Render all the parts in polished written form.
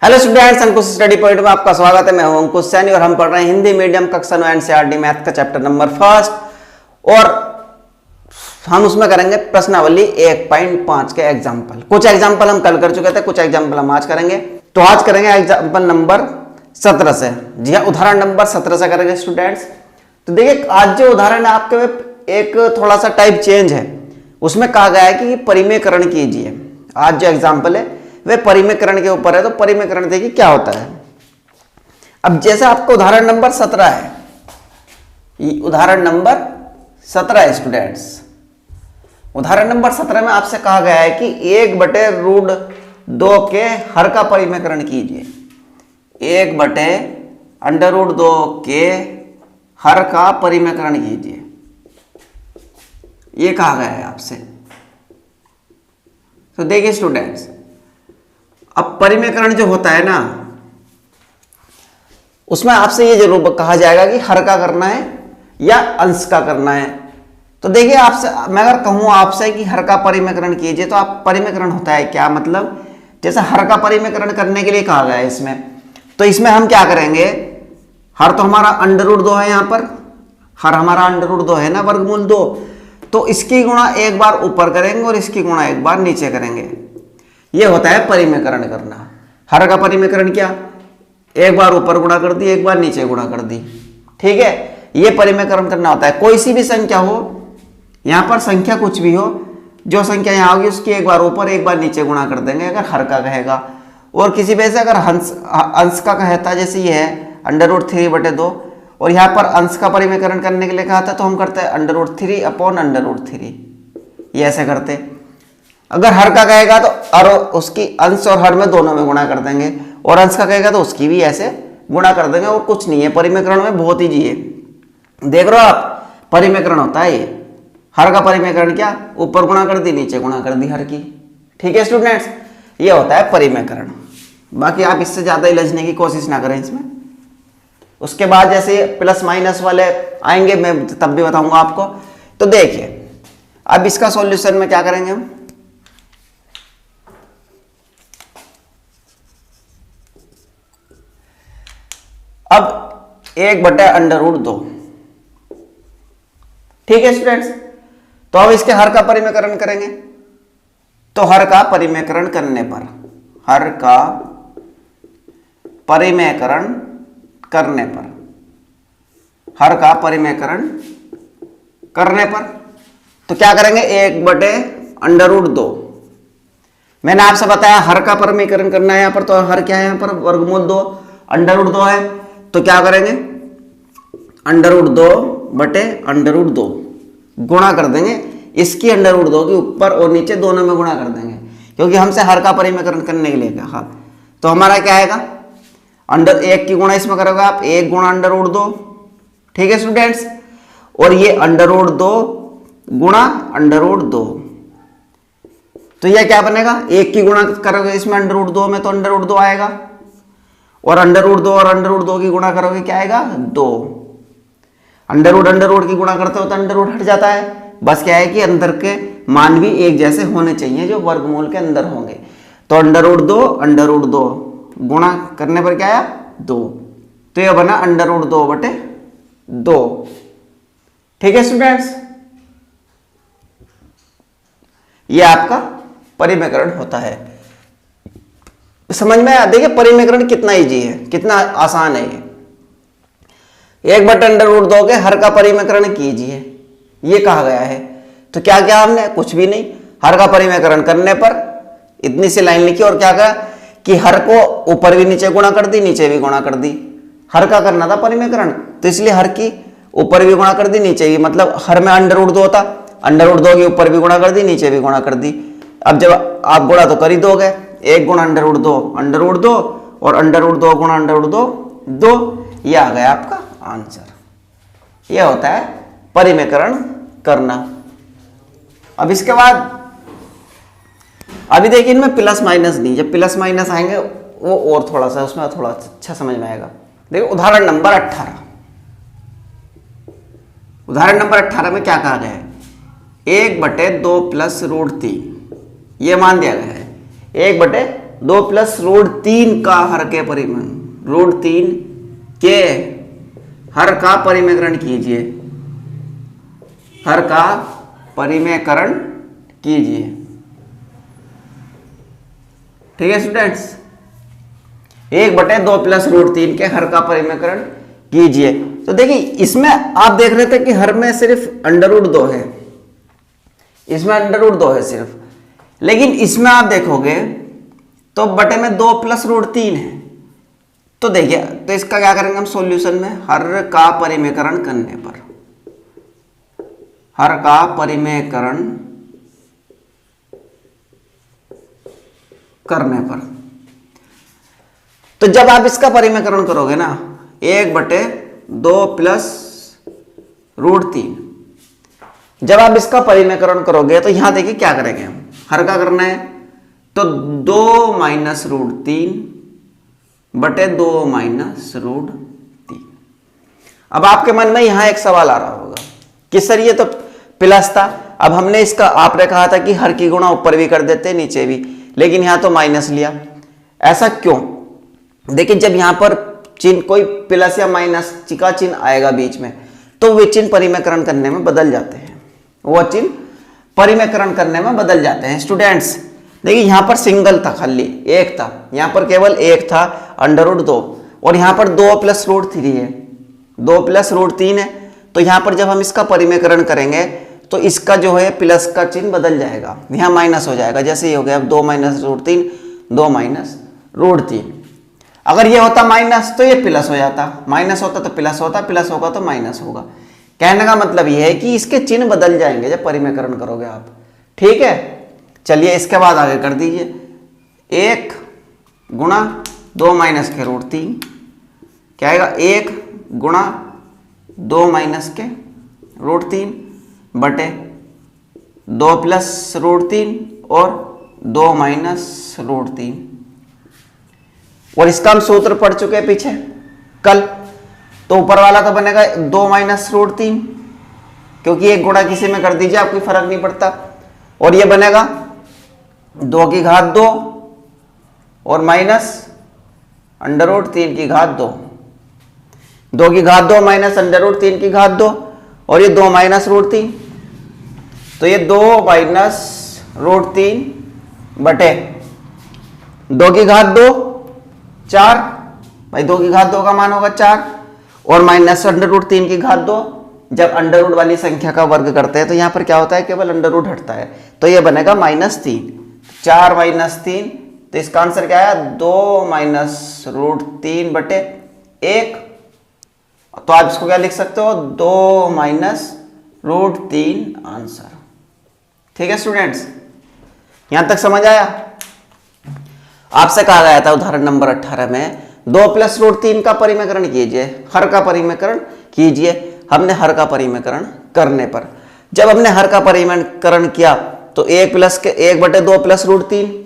Hello students, अंकुश study point में आपका स्वागत है। मैं हूं अंकुश सैनी और हम पढ़ रहे हैं हिंदी मीडियम कक्षा 9 एनसीईआरटी मैथ का चैप्टर नंबर फर्स्ट और हम उसमें करेंगे प्रश्नावली 1.5 के एग्जाम्पल। कुछ एग्जाम्पल हम कल कर चुके थे, कुछ एग्जाम्पल हम आज करेंगे। तो आज करेंगे एग्जाम्पल नंबर 17 से। जी हाँ, उदाहरण नंबर 17 से करेंगे स्टूडेंट्स। तो देखिए, आज जो उदाहरण है आपके एक थोड़ा सा टाइप चेंज है। उसमें कहा गया है कि परिमेयकरण कीजिए। आज जो एग्जाम्पल है वे परिमेयकरण के ऊपर है। तो परिमेयकरण देखिए क्या होता है। अब जैसे आपको उदाहरण नंबर 17 है, ये उदाहरण नंबर 17 है स्टूडेंट्स। उदाहरण नंबर 17 में आपसे कहा गया है कि 1/√2 के हर का परिमेयकरण कीजिए। 1/√2 के हर का परिमेयकरण कीजिए, ये कहा गया है आपसे। तो देखिए स्टूडेंट्स, अब परिमेयकरण जो होता है ना, उसमें आपसे ये जरूर कहा जाएगा कि हर का करना है या अंश का करना है। तो देखिए, आपसे मैं अगर कहूं आपसे कि हर का परिमेयकरण कीजिए, तो आप परिमेयकरण होता है क्या, मतलब जैसे हर का परिमेयकरण करने के लिए कहा गया है इसमें। तो इसमें हम क्या करेंगे, हर तो हमारा √2 है, यहां पर हर हमारा √2 है ना, वर्गमूल 2। तो इसकी गुणा एक बार ऊपर करेंगे और इसकी गुणा एक बार नीचे करेंगे। ये होता है परिमेयकरण करना। हर का परिमेयकरण क्या, एक बार ऊपर गुणा कर दी, एक बार नीचे गुणा कर दी। ठीक है, ये परिमेयकरण करना होता है। कोई सी भी संख्या हो, यहां पर संख्या कुछ भी हो, जो संख्या यहां होगी उसकी एक बार ऊपर एक बार नीचे गुणा कर देंगे अगर हर का कहेगा। और किसी वजह से अगर अंश का कहता, जैसे ये है √3/2, और यहाँ पर अंश का परिमेयकरण करने के लिए कहा था, तो हम करते हैं √3/√3, ये ऐसे करते। अगर हर का कहेगा तो उसकी अंश और हर में दोनों में गुणा कर देंगे, और अंश का कहेगा तो उसकी भी ऐसे गुणा कर देंगे। और कुछ नहीं है परिमेयकरण में, बहुत ईजी है। देख रहे हो आप, परिमेयकरण होता है ये। हर का परिमेयकरण क्या, ऊपर गुणा कर दी, नीचे गुणा कर दी हर की। ठीक है स्टूडेंट्स, ये होता है परिमेयकरण। बाकी आप इससे ज्यादा उलझने की कोशिश ना करें इसमें। उसके बाद जैसे प्लस माइनस वाले आएंगे, मैं तब भी बताऊंगा आपको। तो देखिए, अब इसका सॉल्यूशन में क्या करेंगे हम, अब 1/√2। ठीक है स्टूडेंट्स, तो अब इसके हर का परिमेयकरण करेंगे। तो हर का परिमेयकरण करने पर, हर का परिमेयकरण करने पर, हर का परिमेयकरण करने पर तो क्या करेंगे, 1/√2। मैंने आपसे बताया हर का परिमेयकरण करना है यहां पर। तो हर क्या है यहां पर, वर्गमूल 2, √2 है। तो क्या करेंगे, √2/√2 गुणा कर देंगे। इसकी √2 के ऊपर और नीचे दोनों में गुणा कर देंगे, क्योंकि हमसे हर का परिमेयकरण करने के लिए कहा। तो हमारा क्या आएगा, √1 की गुणा इसमें करोगे आप, 1 गुणा √2। ठीक है स्टूडेंट्स, और ये √2 गुणा √2। तो यह क्या बनेगा, 1 की गुणा करोगे इसमें √2 में तो √2 आएगा, और √2 और √2 की गुणा करोगे क्या आएगा, 2। √√√, की गुणा करते हो तो √, हट जाता है। बस क्या है कि अंदर के मान भी एक जैसे होने चाहिए जो वर्गमूल के अंदर होंगे। तो √2 गुणा करने पर क्या आया, 2। तो यह बना √2/2। ठीक है स्टूडेंट्स, यह आपका परिमेयकरण होता है। समझ में आया। देखिए परिमेयकरण कितना इजी है, कितना आसान है ये। 1/√2 के हर का परिमेयकरण कीजिए, ये कहा गया है। तो क्या क्या हमने, कुछ भी नहीं। हर का परिमेयकरण करने पर इतनी सी लाइन लिखी और क्या कहा कि हर को ऊपर भी नीचे गुणा कर दी, नीचे भी गुणा कर दी। हर का करना था परिमेयकरण, तो इसलिए हर की ऊपर भी गुणा कर दी, नीचे भी। मतलब हर में √2 होता, √2 के ऊपर भी गुणा कर दी, नीचे भी गुणा कर दी। अब जब आप गुणा तो कर ही दोगे, 1 गुणा √2 और √2 गुणा √2 2। यह आ गया आपका आंसर। यह होता है परिमेयकरण करना। अब इसके बाद अभी देखिए, इनमें प्लस माइनस नहीं, जब प्लस माइनस आएंगे वो और थोड़ा सा उसमें थोड़ा अच्छा समझ में आएगा। देखो उदाहरण नंबर 18। उदाहरण नंबर 18 में क्या कहा गया है, 1/2 + √3 ये मान दिया गया है। 1/2 2+√3 का हर के √3 के हर का परिमेकरण कीजिए, हर का परिमेकरण कीजिए। ठीक है स्टूडेंट्स, 1/2+√3 के हर का परिमेकरण कीजिए। तो देखिए इसमें आप देख रहे थे कि हर में सिर्फ √2 है, इसमें √2 है सिर्फ, लेकिन इसमें आप देखोगे तो बटे में 2+√3 है। तो देखिए, तो इसका क्या करेंगे हम सॉल्यूशन में, हर का परिमेकरण करने पर, हर का परिमेकरण करने पर, तो जब आप इसका परिमेकरण करोगे ना 1/2+√3, जब आप इसका परिमेकरण करोगे तो यहां देखिए क्या करेंगे हम, हर का करना है तो 2-√3/2-√3। अब आपके मन में यहां एक सवाल आ रहा होगा कि सर ये तो प्लस था, अब हमने इसका, आपने कहा था कि हर की गुणा ऊपर भी कर देते नीचे भी, लेकिन यहां तो माइनस लिया, ऐसा क्यों? देखिए जब यहां पर चिन्ह कोई प्लस या माइनस का चिन्ह आएगा बीच में, तो वे चिन्ह परिमेकरण करने में बदल जाते हैं, वो चिन्ह परिमेकरण करने में बदल जाते हैं। स्टूडेंट्स देखिए यहां पर सिंगल था, खाली एक था, यहां पर केवल एक था √2, और यहां पर 2+√3 है, 2+√3 है। तो यहां पर जब हम इसका परिमेकरण करेंगे तो इसका जो है प्लस का चिन्ह बदल जाएगा, यहां माइनस हो जाएगा, जैसे ही हो गया अब 2-√3, 2-√3। अगर ये होता माइनस तो ये प्लस हो जाता, माइनस होता तो प्लस होता, प्लस होगा तो माइनस होगा। कहने का मतलब ये है कि इसके चिन्ह बदल जाएंगे जब परिमेकरण करोगे आप। ठीक है, चलिए इसके बाद आगे कर दीजिए, 1 गुणा 2-√3 क्या आएगा, 1 गुणा 2-√3 बटे 2+√3 और 2-√3। और इसका हम सूत्र पढ़ चुके हैं पीछे कल, तो ऊपर वाला तो बनेगा 2-√3, क्योंकि एक गुणा किसी में कर दीजिए आप, कोई फर्क नहीं पड़ता, और ये बनेगा 2 और माइनस √3 2 माइनस √3 और ये 2-√3, तो ये 2-√3 बटे 2 4 भाई, 2 का मान होगा 4, और माइनस √3 जब अंडर वाली संख्या का वर्ग करते हैं तो यहां पर क्या होता है, केवल अंडर हटता है, तो ये बनेगा -3, 4 -3, तो इसका आंसर क्या आया, 2-√3 बटे 1। तो आप इसको क्या लिख सकते हो, 2-√3 आंसर। ठीक है स्टूडेंट्स, यहां तक समझ आया? आपसे कहा गया था उदाहरण नंबर 18 में 2+√3 का परिमेकरण कीजिए, हर का परिमेकरण कीजिए। हमने हर का परिमेकरण करने पर, जब हमने हर का परिमेकरण किया तो 1/2+√3,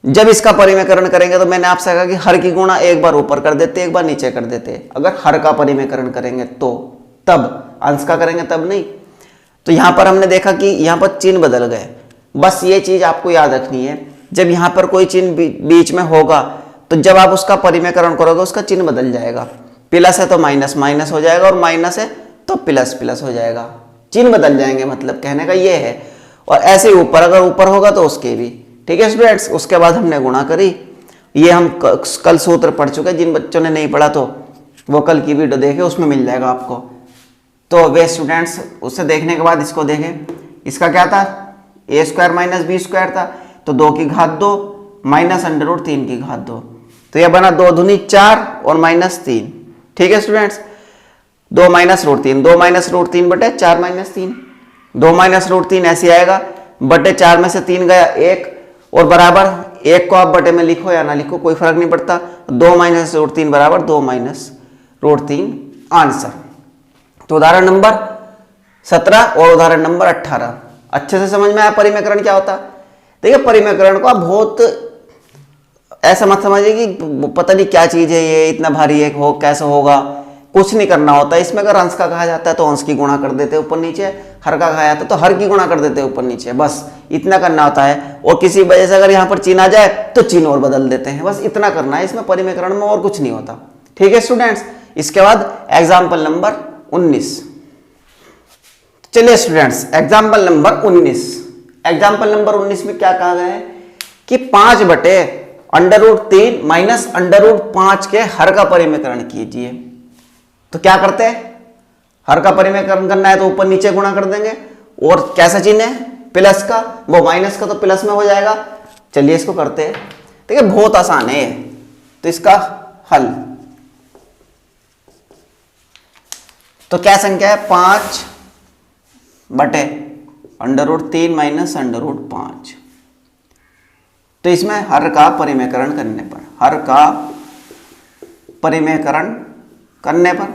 जब इसका परिमेकरण करेंगे तो मैंने आपसे कहा कि हर की गुणा एक बार ऊपर कर देते, एक बार नीचे कर देते, अगर हर का परिमेकरण करेंगे तो, तब अंश का करेंगे तब नहीं। तो यहां पर हमने देखा कि यहां पर चिन्ह बदल गए, बस ये चीज आपको याद रखनी है, जब यहां पर कोई चिन्ह बीच में होगा तो जब आप उसका परिमेकरण करोगे उसका चिन्ह बदल जाएगा, प्लस है तो माइनस माइनस हो जाएगा, और माइनस है तो प्लस प्लस हो जाएगा, चिन्ह बदल जाएंगे, मतलब कहने का ये है। और ऐसे ऊपर, अगर ऊपर होगा तो उसके भी। ठीक है स्टूडेंट्स, उसके बाद हमने गुणा करी, ये हम कल सूत्र पढ़ चुके हैं, जिन बच्चों ने नहीं पढ़ा तो वो कल की वीडियो देखे, उसमें मिल जाएगा आपको। तो वे स्टूडेंट्स उससे देखने के बाद इसको देखें, इसका क्या था, a² - b² था, तो 2 माइनस √3 तो यह बना 2 दूनी 4 और -3। ठीक है स्टूडेंट्स, 2-√3, 2-√3 बटे 4 - 3, 2-√3 ऐसे आएगा, बटे 4 में से 3 गया 1, और बराबर 1 को आप बटे में लिखो या ना लिखो कोई फर्क नहीं पड़ता, 2-√3 बराबर 2-√3 आंसर। तो उदाहरण नंबर 17 और उदाहरण नंबर 18 अच्छे से समझ में आया परिमेकरण क्या होता। देखिए परिमेकरण को आप बहुत ऐसा मत समझिए कि पता नहीं क्या चीज है ये, इतना भारी है, हो कैसे होगा, कुछ नहीं करना होता इसमें। अगर अंश का कहा जाता है तो अंश की गुणा कर देते ऊपर नीचे, हर का कहा जाता है तो हर की गुणा कर देते ऊपर नीचे, बस इतना करना होता है। और किसी वजह से अगर यहाँ पर चिन्ह आ जाए तो चिन्ह और बदल देते हैं, बस इतना करना है इसमें, परिमेयकरण में और कुछ नहीं होता। ठीक है स्टूडेंट्स, इसके बाद एग्जाम्पल नंबर 19। चलिए students, example number 19। Example number 19 में क्या कहा गया है कि 5/√3 माइनस √5 के हर का परिमेयकरण कीजिए। तो क्या करते हैं, हर का परिमेयकरण करना है तो ऊपर नीचे गुणा कर देंगे, और कैसा चिन्ह है, प्लस का, वो माइनस का तो प्लस में हो जाएगा। चलिए इसको करते हैं। देखिए बहुत आसान है ये, तो इसका हल, तो क्या संख्या है, 5/√3 माइनस √5। तो इसमें हर का परिमेयकरण करने पर, हर का परिमेयकरण करने पर,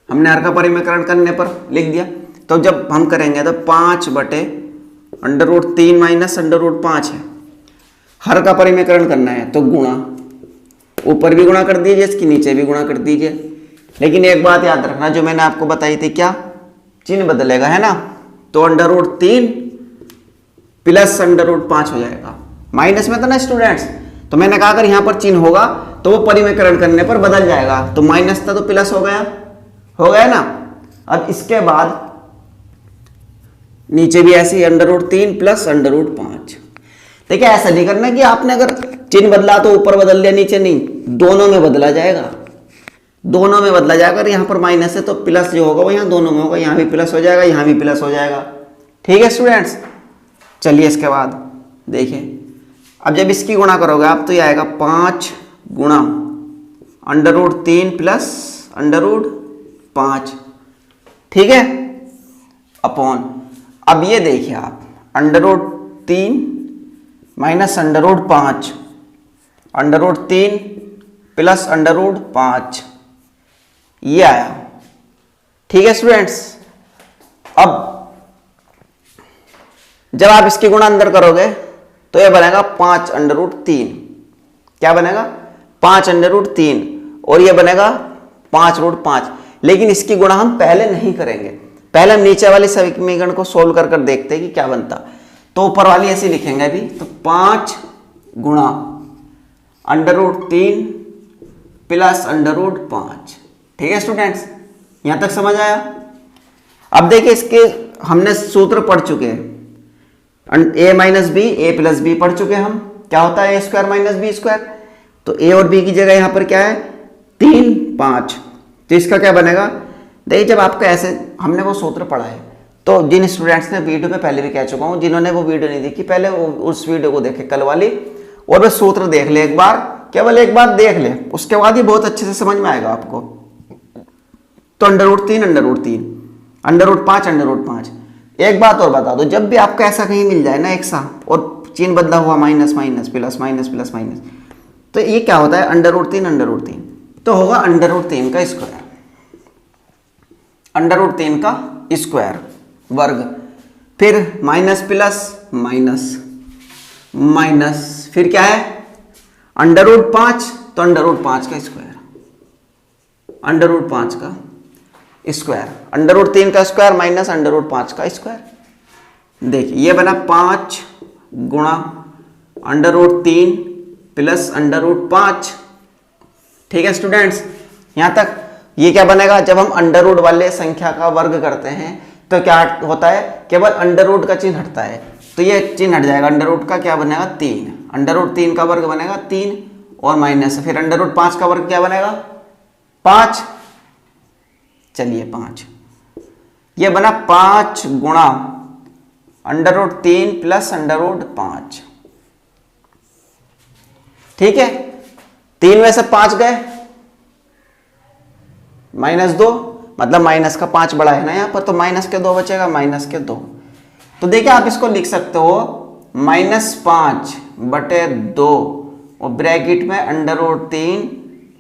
हमने हर का परिमेयकरण करने पर लिख दिया। तो जब हम करेंगे तो 5/√3 माइनस √5 है, हर का परिमेयकरण करना है तो गुणा, ऊपर भी गुणा कर दीजिए, इसकी नीचे भी गुणा कर दीजिए। लेकिन एक बात याद रखना जो मैंने आपको बताई थी, क्या चिन्ह बदलेगा, है ना। तो √3 प्लस √5 हो जाएगा, माइनस में था ना स्टूडेंट्स, तो मैंने कहा अगर यहां पर चिन्ह होगा तो वो परिमेयकरण करने पर बदल जाएगा। तो माइनस था तो प्लस हो गया ना। अब इसके बाद नीचे भी ऐसे ही √3 प्लस √5। देखिए ऐसा नहीं करना कि आपने अगर चिन्ह बदला तो ऊपर बदल लिया, नीचे नहीं, दोनों में बदला जाएगा, दोनों में बदला जाएगा। अगर यहाँ पर माइनस है तो प्लस जो होगा वो यहाँ दोनों में होगा, यहाँ भी प्लस हो जाएगा, यहाँ भी प्लस हो जाएगा। ठीक है स्टूडेंट्स, चलिए इसके बाद देखिए, अब जब इसकी गुणा करोगे आप तो ये आएगा 5 गुणा √3 प्लस √5, ठीक है, अपॉन, अब ये देखिए आप √3 माइनस √5, √3 प्लस √5, ये आया। ठीक है स्टूडेंट्स, अब जब आप इसकी गुणा अंदर करोगे तो ये बनेगा 5/3, क्या बनेगा, 5/3, और ये बनेगा 5√5। लेकिन इसकी गुणा हम पहले नहीं करेंगे, पहले हम नीचे वाली समीकरण को सोल्व कर देखते हैं कि क्या बनता। तो ऊपर वाली ऐसे लिखेंगे अभी, तो 5 गुणा √3 प्लस √5। ठीक है स्टूडेंट्स, यहां तक समझ आया। अब देखिए इसके हमने सूत्र पढ़ चुके हैं, a minus B, A plus B पढ़ चुके हैं हम, क्या होता है a² माइनस बी स्क्वायर। तो a और b की जगह यहां पर क्या है, 3, 5, तो इसका क्या बनेगा। देखिए जब आपका ऐसे, हमने वो सूत्र पढ़ा है, तो जिन स्टूडेंट्स ने वीडियो पे पहले भी कह चुका हूं, जिन्होंने वो वीडियो नहीं देखी पहले वो उस वीडियो को देखे कल वाली, और वह सूत्र देख ले एक बार, केवल एक बार देख ले, उसके बाद ही बहुत अच्छे से समझ में आएगा आपको। तो √3 √5 √5। एक बात और बता दो, जब भी आपको ऐसा कहीं मिल जाए ना एक सा और चिन्ह बदला हुआ minus minus plus minus plus minus, तो ये क्या होता है, √3 तो होगा √3 का स्क्वायर, √3 का स्क्वायर वर्ग, फिर माइनस प्लस माइनस माइनस, फिर क्या है √5, तो √5 का स्क्वायर, √5 का स्क्वायर, √3 का स्क्वायर माइनस √5 का स्क्वायर। देखिए ये बना 5 गुणा √3 प्लस √5। ठीक है स्टूडेंट्स, यहां तक ये क्या बनेगा, जब हम अंडर वाले संख्या का वर्ग करते हैं तो क्या होता है, केवल अंडर का चिन्ह हटता है, तो ये चिन्ह हट जाएगा, अंडर का क्या बनेगा 3, √3 का वर्ग बनेगा 3 और माइनस, फिर √5 का वर्ग क्या बनेगा 5। चलिए 5, ये बना 5 गुणा √3 प्लस √5। ठीक है, 3 में से 5 गए, -2, मतलब माइनस का 5 बड़ा है ना यहाँ पर, तो माइनस के 2 बचेगा, -2। तो देखिए आप इसको लिख सकते हो -5/2 और ब्रैकेट में √3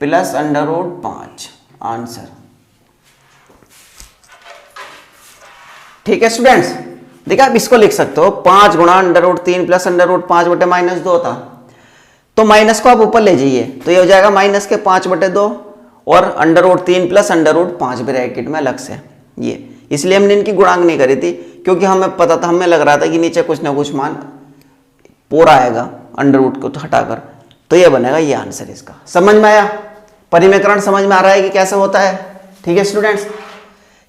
प्लस √5 आंसर। ठीक है स्टूडेंट्स, देखिए आप इसको लिख सकते हो 5 गुणा √3 प्लस √5/-2 था, तो माइनस को आप ऊपर ले जाइए, तो ये हो जाएगा माइनस के 5/2 और under root 3 plus under root 5 bracket में अलग से। ये इसलिए हमने इनकी गुणांक नहीं करी थी, क्योंकि हमें पता था, हमें लग रहा था कि नीचे कुछ ना कुछ मान पूरा आएगा अंडर रूट को तो हटाकर, तो ये बनेगा ये आंसर इसका। समझ में आया? परिमेकरण समझ में आ रहा है कि कैसे होता है? ठीक है स्टूडेंट्स,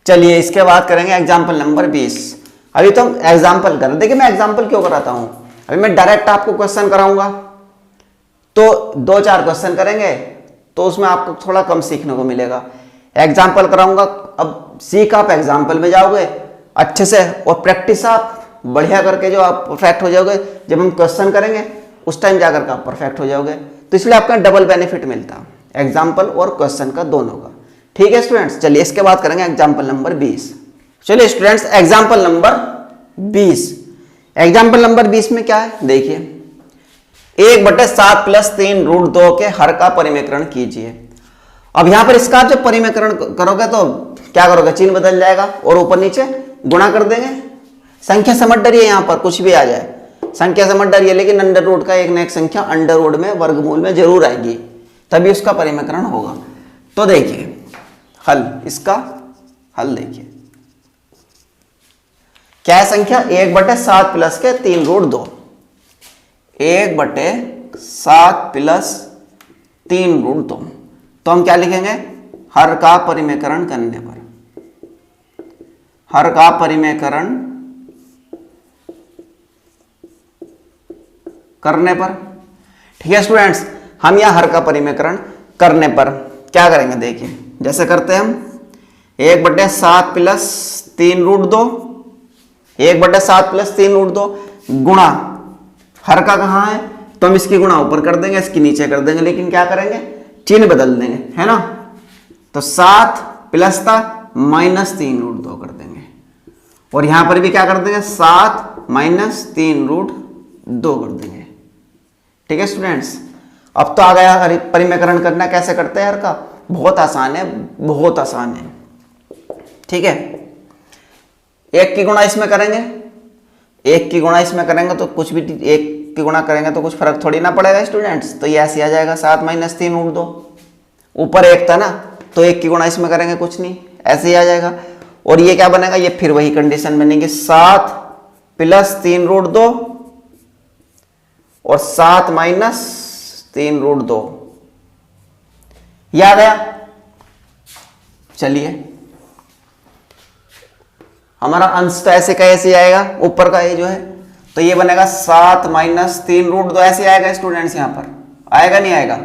चलिए इसके बाद करेंगे एग्जाम्पल नंबर 20। अभी तो हम एग्जाम्पल कर, देखिए मैं एग्जाम्पल क्यों कराता हूं, अभी मैं डायरेक्ट आपको क्वेश्चन कराऊंगा तो 2-4 क्वेश्चन करेंगे तो उसमें आपको थोड़ा कम सीखने को मिलेगा। एग्जाम्पल कराऊंगा, अब सीख आप एग्जाम्पल में जाओगे अच्छे से, और प्रैक्टिस आप बढ़िया करके जो आप परफेक्ट हो जाओगे, जब हम क्वेश्चन करेंगे उस टाइम जाकर के आप परफेक्ट हो जाओगे। तो इसलिए आपका डबल बेनिफिट मिलता है, एग्जाम्पल और क्वेश्चन का दोनों का। ठीक है स्टूडेंट्स, चलिए इसके बाद करेंगे एग्जाम्पल नंबर 20। चलिए students example number 20, example number 20 में क्या है देखिए, 1/7 + 3 √2 के हर का परिमेकरण कीजिए। अब यहां पर इसका जब परिमेकरण करोगे तो क्या करोगे, चिन्ह बदल जाएगा और ऊपर नीचे गुणा कर देंगे। संख्या समझ डरिए, यहां पर कुछ भी आ जाए संख्या समझ डरिए, लेकिन अंडर रूट का एक न एक संख्या अंडर रूट में वर्गमूल में जरूर आएगी, तभी उसका परिमेकरण होगा। तो देखिए हल, इसका हल देखिए क्या है संख्या, 1/7 + के 3 √2, 1/7 + 3 √2। तो हम क्या लिखेंगे, हर का परिमेकरण करने पर, हर का परिमेकरण करने पर। ठीक है स्टूडेंट्स, हम यहां हर का परिमेकरण करने पर क्या करेंगे देखिए, जैसे करते हैं हम 1/7 + 3 √2, 1/7 + 3 √2 गुणा, हर का कहां है तो हम इसकी गुणा ऊपर कर देंगे, इसकी नीचे कर देंगे, लेकिन क्या करेंगे चिन्ह बदल देंगे, है ना। तो 7 प्लस था -3 √2 कर देंगे, और यहां पर भी क्या कर देंगे 7 - 3 √2 कर देंगे। ठीक है स्टूडेंट्स, अब तो आ गया परिमेकरण करना कैसे करते हैं हर का, बहुत आसान है, बहुत आसान है। ठीक है, 1 की गुणा इसमें करेंगे, 1 की गुणा इसमें करेंगे तो कुछ भी, 1 की गुणा करेंगे तो कुछ फर्क थोड़ी ना पड़ेगा स्टूडेंट्स। तो ये ऐसे आ जाएगा 7 - 3 √2, ऊपर 1 था ना तो 1 की गुणा इसमें करेंगे कुछ नहीं, ऐसे ही आ जाएगा। और ये क्या बनेगा, ये फिर वही कंडीशन बनेगी 7 + 3 √2 और 7 - 3 √2, ये आ गया। चलिए हमारा अंश तो ऐसे का ऐसे आएगा, ऊपर का ये जो है, तो ये बनेगा 7 - 3 √2 ऐसे आएगा स्टूडेंट्स, यहां पर आएगा नहीं आएगा।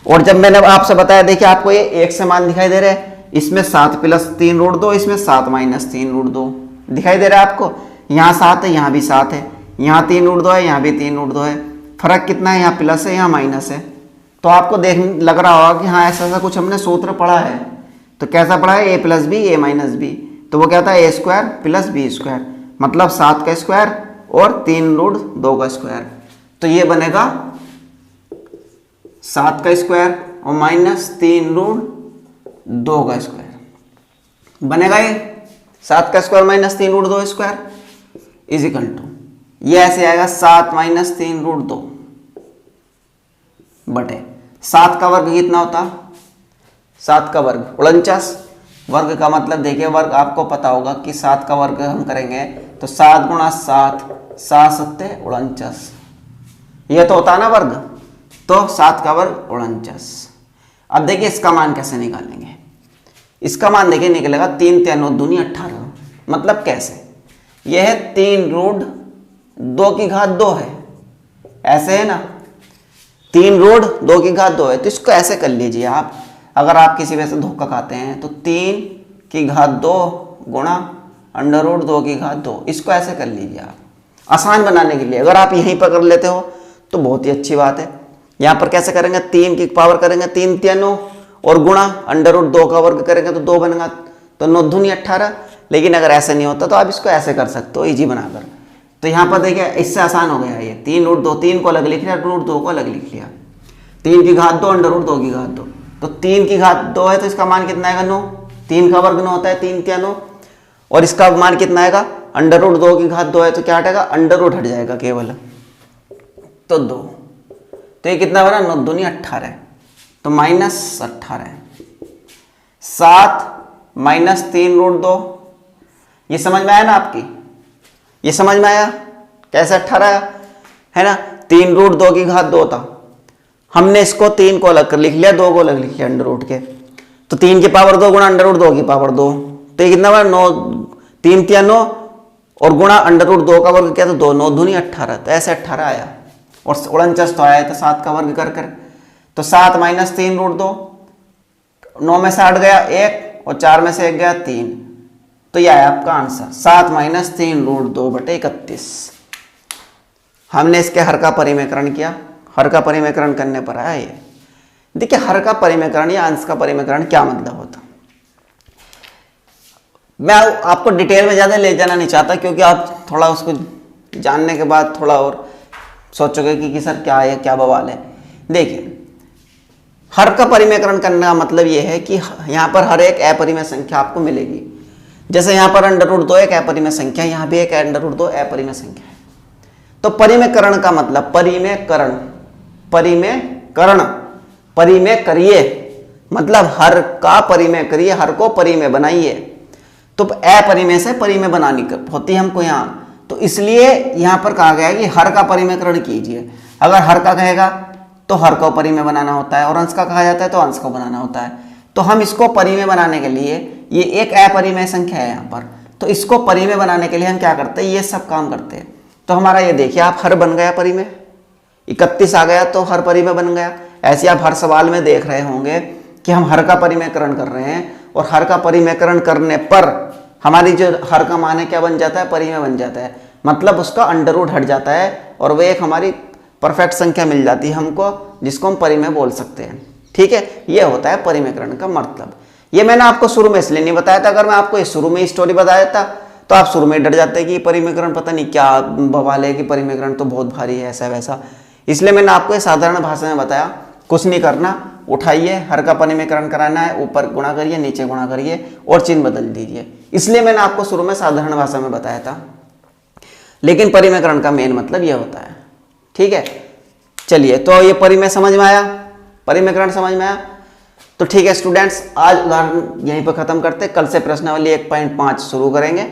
और जब मैंने आपसे बताया देखिए आपको ये 1 से मान दिखाई दे रहे हैं, इसमें 7 + 3 √2, इसमें 7 - 3 √2 दिखाई दे रहा है आपको, यहां 7 है यहां भी 7 है, यहां 3 √2 है यहां भी 3 √2 है, फर्क कितना है, यहाँ प्लस है यहाँ माइनस है। तो आपको देख लग रहा होगा कि हाँ ऐसा ऐसा कुछ हमने सूत्र पढ़ा है। तो कैसा पढ़ा है, a + b a - b, तो वो क्या था a² + b², मतलब 7 का स्क्वायर और 3 √2 का स्क्वायर। तो ये बनेगा 7 का स्क्वायर और -3 √2 का स्क्वायर बनेगा, ये 7 का स्क्वायर -3 √2 स्क्वायर इजिकल टू, ये ऐसे आएगा 7 - 3 √2 बटे 7 का वर्ग कितना होता, 7 का वर्ग 49, वर्ग का मतलब देखिए वर्ग आपको पता होगा कि 7 का वर्ग हम करेंगे तो 7 × 7 7 × 7 = 49, ये तो होता है ना वर्ग, तो 7 का वर्ग 49। अब देखिए इसका मान कैसे निकालेंगे, इसका मान देखिए निकलेगा 3 × 9 = 18, मतलब कैसे, यह है 3 √2 है, ऐसे है ना, 3 √2 है, तो इसको ऐसे कर लीजिए आप, अगर आप किसी वजह से धोखा खाते हैं तो 3/2 गुणा √2/2, इसको ऐसे कर लीजिए आप आसान बनाने के लिए। अगर आप यहीं पर कर लेते हो तो बहुत ही अच्छी बात है। यहाँ पर कैसे करेंगे, 3 की पावर करेंगे 3 × 9 और गुणा √2 का वर्ग करेंगे तो 2 बनेगा, तो 9 दूनी 18। लेकिन अगर ऐसे नहीं होता तो आप इसको ऐसे कर सकते हो इजी बनाकर। तो यहाँ पर देखिए इससे आसान हो गया, ये 3 √2, 3 को अलग लिख लिया, √2 को अलग लिख लिया, 3/2 √2/2, तो 3/2 है तो इसका मान कितना आएगा 9, 3 का वर्ग 9 होता है, 3 × 9, और इसका मान कितना आएगा √2/2 है तो क्या हटेगा, अंडर रूट हट जाएगा केवल, तो 2, तो ये कितना बना, 9 दूनी 18, तो -18। 7 माइनस 3√2, ये समझ में आया ना आपकी, ये समझ में आया कैसे 18 आया, है ना। 3√2 की घात 2 था, हमने इसको 3 को अलग कर लिख लिया, 2 को अलग लिख लिया अंडर रूट के, तो 3 की पावर 2 गुणा अंडर रूट 2 की पावर 2, तो ये कितना बना 9, 3 × 9 और गुणा अंडर रूट 2 का वर्ग किया तो 2, 9 दूनी 18, तो ऐसे 18 आया। और 49 तो आया था 7 का वर्ग कर कर, तो 7 माइनस 3√2, 9 में से 8 गया 1 और 4 में से 1 गया 3, तो यह आया आपका आंसर 7 माइनस 3√2/31। हमने इसके हर का परिमेकरण किया, हर का परिमेकरण करने पर आया ये। देखिए हर का परिमेकरण या अंश का परिमेकरण क्या मतलब होता, मैं आपको डिटेल में ज़्यादा ले जाना नहीं चाहता, क्योंकि आप थोड़ा उसको जानने के बाद थोड़ा और सोचोगे कि सर क्या है, क्या बवाल है। देखिए हर का परिमेकरण करने का मतलब ये है कि यहाँ पर हर एक अपरिमेय संख्या आपको मिलेगी। जैसे यहाँ पर अंडर रूट 2 एक अपरिमेय संख्या, यहाँ भी एक अंडर रूट 2 अपरिमेय संख्या है। तो परिमेयकरण का मतलब परिमेयकरण, परिमेयकरण, परिमेय करिए मतलब हर का परिमेय करिए, हर को परिमेय बनाइए। तो अपरिमेय से परिमेय बनानी होती है हमको यहाँ, तो इसलिए यहाँ पर कहा गया है कि हर का परिमेयकरण कीजिए। अगर हर का कहेगा तो हर को परिमेय बनाना होता है, और अंश का कहा जाता है तो अंश को बनाना होता है। तो हम इसको परिमेय बनाने के लिए, ये एक अपरिमेय संख्या है यहाँ पर, तो इसको परिमेय बनाने के लिए हम क्या करते हैं, ये सब काम करते हैं। तो हमारा ये देखिए आप हर बन गया परिमेय, 31 आ गया तो हर परिमेय बन गया। ऐसे आप हर सवाल में देख रहे होंगे कि हम हर का परिमेयकरण कर रहे हैं, और हर का परिमेयकरण करने पर हमारी जो हर का मान है क्या बन जाता है, परिमेय बन जाता है, मतलब उसका अंडर रूट हट जाता है और वह एक हमारी परफेक्ट संख्या मिल जाती है हमको, जिसको हम परिमेय बोल सकते हैं। ठीक है, ये होता है परिमेयकरण का मतलब। ये मैंने आपको शुरू में इसलिए नहीं बताया था, अगर मैं आपको इस शुरू में स्टोरी बता देता तो आप शुरू में डर जाते कि परिमेयकरण पता नहीं क्या बवाल है, कि परिमेयकरण तो बहुत भारी है ऐसा वैसा। इसलिए मैंने आपको ये साधारण भाषा में बताया, कुछ नहीं करना, उठाइए हर का परिमेयकरण कराना है, ऊपर गुणा करिए नीचे गुणा करिए और चिन्ह बदल दीजिए। इसलिए मैंने आपको शुरू में साधारण भाषा में बताया था, लेकिन परिमेयकरण का मेन मतलब ये होता है। ठीक है, चलिए तो ये परिमेय समझ में आया, परिमेयकरण समझ में आया। तो ठीक है स्टूडेंट्स, आज उदाहरण यहीं पर खत्म करते, कल से प्रश्नावली 1.5 शुरू करेंगे।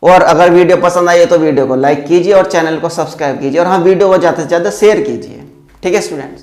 और अगर वीडियो पसंद आई है तो वीडियो को लाइक कीजिए और चैनल को सब्सक्राइब कीजिए, और हाँ वीडियो को ज़्यादा से ज़्यादा शेयर कीजिए। ठीक है स्टूडेंट्स।